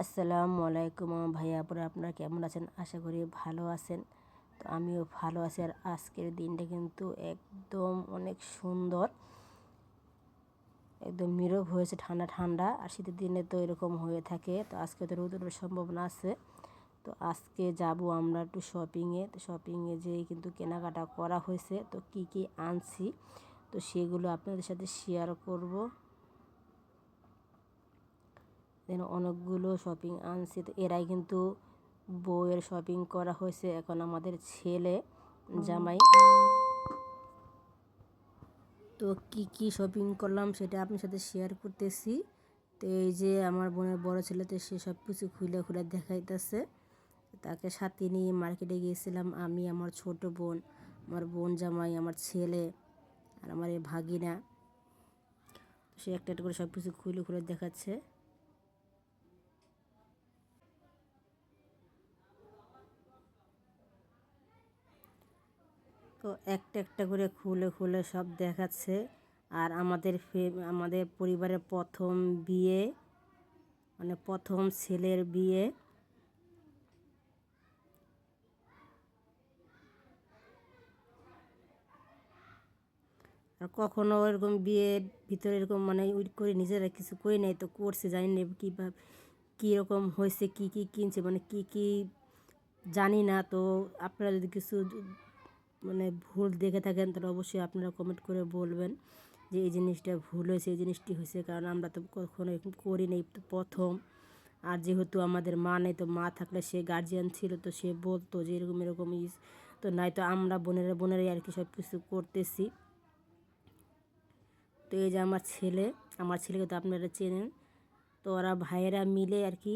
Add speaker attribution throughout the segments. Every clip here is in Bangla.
Speaker 1: আসসালামু আলাইকুম ভাইয়া আপুরা, আপনারা কেমন আছেন? আশা করি ভালো আছেন। তো আমিও ভালো আছি। আর আজকের দিনটা কিন্তু একদম অনেক সুন্দর, একদম নীরব হয়েছে, ঠান্ডা ঠান্ডা। আর শীতের দিনে তো এরকম হয়ে থাকে। তো আজকে তো রোদের সম্ভাবনা আছে। তো আজকে যাব আমরা একটু শপিংয়ে। তো শপিংয়ে যেয়ে কিন্তু কেনাকাটা করা হয়েছে। তো কি কি আনছি তো সেগুলো আপনাদের সাথে শেয়ার করব। দেন অনেকগুলো শপিং আনছি। তো এরাই কিন্তু বউয়ের শপিং করা হয়েছে, এখন আমাদের ছেলে জামাই। তো কি কি শপিং করলাম সেটা আপনার সাথে শেয়ার করতেছি। তো এই যে আমার বোনের বড় ছেলেতে সে সব কিছু খুলে খুলে দেখাইতেছে। তাকে সাথে নিয়ে মার্কেটে গিয়েছিলাম আমি, আমার ছোট বোন, আমার বোন জামাই, আমার ছেলে আর আমার এই ভাগিনা। সে একটা একটা করে সব কিছু খুলে খুলে দেখাচ্ছে। তো একটা একটা করে খুলে খুলে সব দেখাচ্ছে। আর আমাদের পরিবারের প্রথম বিয়ে, মানে প্রথম ছেলের বিয়ে। আর কখনো এরকম বিয়ের ভিতরে এরকম মানে ওই করে নিজেরা কিছু করে নেয়, তো করছে জানি না কীভাবে কীরকম হয়েছে, কী কী কিনছে, মানে কী কী জানি না। তো আপনারা যদি কিছু মানে ভুল দেখে থাকেন তাহলে অবশ্যই আপনারা কমেন্ট করে বলবেন যে এই জিনিসটা ভুল হয়েছে, এই জিনিসটি হয়েছে, কারণ আমরা তো কখনো এরকম করি নাই, প্রথম। আর যেহেতু আমাদের মা নেই, তো মা থাকলে সে গার্জিয়ান ছিল, তো সে বলতো যে এরকম এরকম তো নাই, তো আমরা বোনেরাই আর কি সব কিছু করতেছি। তো এই যে আমার ছেলেকে তো আপনারা চেনেন। তো ওরা ভাইয়েরা মিলে আর কি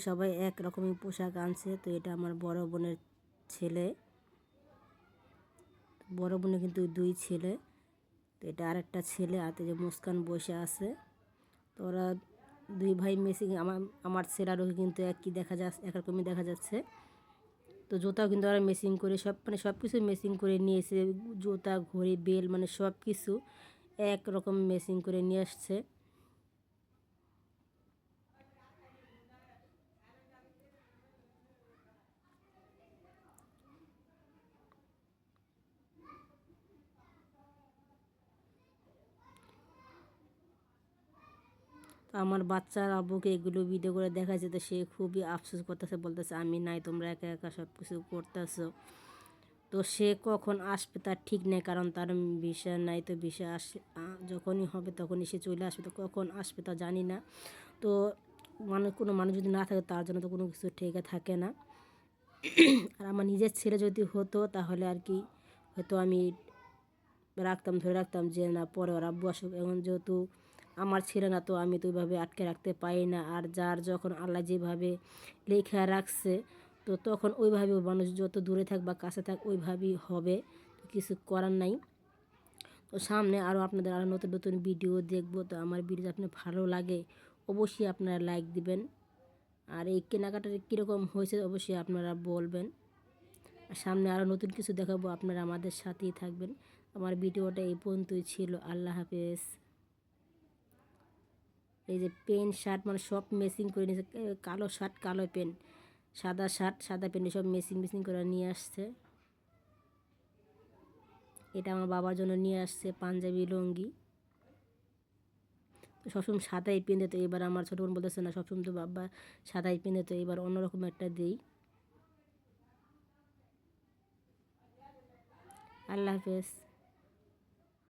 Speaker 1: সবাই এক রকমই পোশাক আনছে। তো এটা আমার বড় বোনের ছেলে, বড় বোনের কিন্তু দুই ছেলে। তো এটা আরেকটা ছেলে, আর যে মুস্কান বসে আছে। তো ওরা দুই ভাই মেসিং, আমার ছেলেরও কিন্তু একই দেখা যাচ্ছে, একরকমই দেখা যাচ্ছে। তো জুতাও কিন্তু ওরা মেসিং করে মানে সব কিছু মেসিং করে নিয়েছে, জুতা ঘড়ি বেল মানে সব কিছু একরকম মেসিং করে নিয়ে আসছে। তো আমার বাচ্চার আব্বুকে এগুলো ভিডিও করে দেখাচ্ছে, তো সে খুবই আফসোস করতেছে, বলতেছে আমি নাই, তোমরা একা একা সব কিছু করতেছো। তো সে কখন আসবে তার ঠিক নেই, কারণ তার ভিসা নাই। তো ভিসা যখনই হবে তখনই সে চলে আসবে, তো কখন আসবে তা জানি না। তো কোনো মানুষ যদি না থাকে তার জন্য তো কোনো কিছু ঠিক থাকে না। আর আমার নিজের ছেলে যদি হতো তাহলে আর কি হয়তো আমি ধরে রাখতাম যে না পরে ওর আব্বু আসুক। এখন যেহেতু আমার ছেলে না, তো আমি তো ওইভাবে আটকে রাখতে পারি না। আর যার যখন আল্লাহ যেভাবে লেখা রাখছে, তো তখন ওইভাবে মানুষ যত দূরে থাক বা কাছে থাক ওইভাবেই হবে, তো কিছু করার নাই। তো সামনে আপনাদের আরও নতুন নতুন ভিডিও দেখবো। তো আমার ভিডিও আপনার ভালো লাগে অবশ্যই আপনারা লাইক দিবেন। আর এই কেনাকাটার কীরকম হয়েছে অবশ্যই আপনারা বলবেন। আর সামনে আরও নতুন কিছু দেখাবো, আপনারা আমাদের সাথেই থাকবেন। আমার ভিডিওটা এই পর্যন্তই ছিল। আল্লাহ হাফেজ। এই যে প্যান্ট শার্ট মানে সব মেসিং করে নিয়েছে, কালো শার্ট কালো প্যান্ট, সাদা শার্ট সাদা প্যান্ট, সব মেসিং করে নিয়ে আসছে। এটা আমার বাবার জন্য নিয়ে আসছে পাঞ্জাবি লুঙ্গি। তো সবসময় সাদাই পেঁধে, তো এবার আমার ছোটো বোন বলতেছে না সবসময় তো বাবা সাদাই পেঁধে, তো এবার অন্যরকম একটা দিই। আল্লাহ হাফেজ।